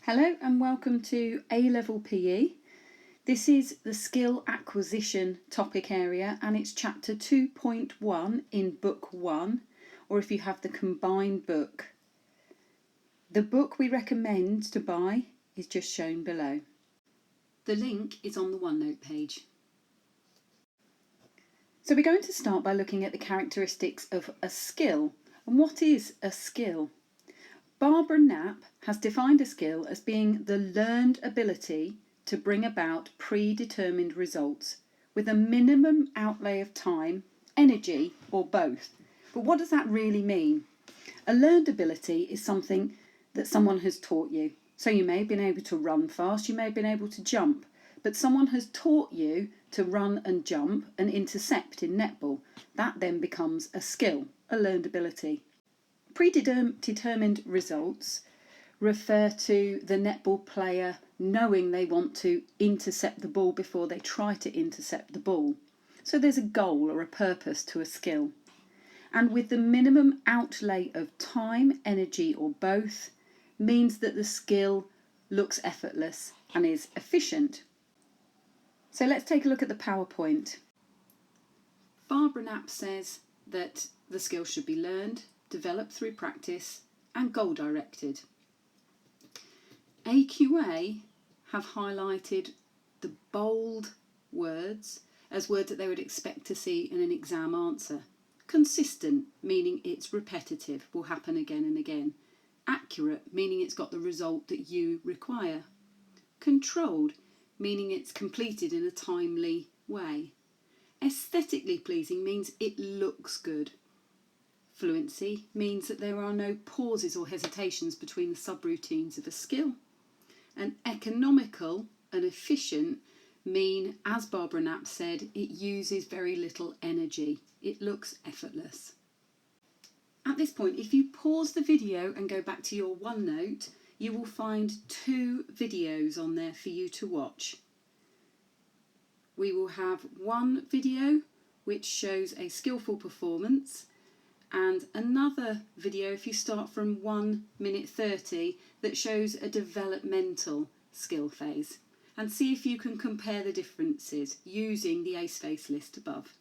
Hello and welcome to A-Level PE. This is the skill acquisition topic area and it's chapter 2.1 in book 1, or if you have the combined book. The book we recommend to buy is just shown below. The link is on the OneNote page. So we're going to start by looking at the characteristics of a skill. And what is a skill? Barbara Knapp has defined a skill as being the learned ability to bring about predetermined results with a minimum outlay of time, energy, or both. But what does that really mean? A learned ability is something that someone has taught you. So you may have been able to run fast, you may have been able to jump, but someone has taught you to run and jump and intercept in netball. That then becomes a skill, a learned ability. Predetermined results refer to the netball player knowing they want to intercept the ball before they try to intercept the ball. So there's a goal or a purpose to a skill. And with the minimum outlay of time, energy, or both, means that the skill looks effortless and is efficient. So let's take a look at the PowerPoint. Barbara Knapp says that the skill should be learned, developed through practice, and goal-directed. AQA have highlighted the bold words as words that they would expect to see in an exam answer. Consistent, meaning it's repetitive, will happen again and again. Accurate, meaning it's got the result that you require. Controlled, meaning it's completed in a timely way. Aesthetically pleasing means it looks good. Fluency means that there are no pauses or hesitations between the subroutines of a skill. And economical and efficient mean, as Barbara Knapp said, it uses very little energy. It looks effortless. At this point, if you pause the video and go back to your OneNote, you will find 2 videos on there for you to watch. We will have one video which shows a skillful performance, and another video if you start from 1 minute 30 that shows a developmental skill phase, and see if you can compare the differences using the ACE phase list above.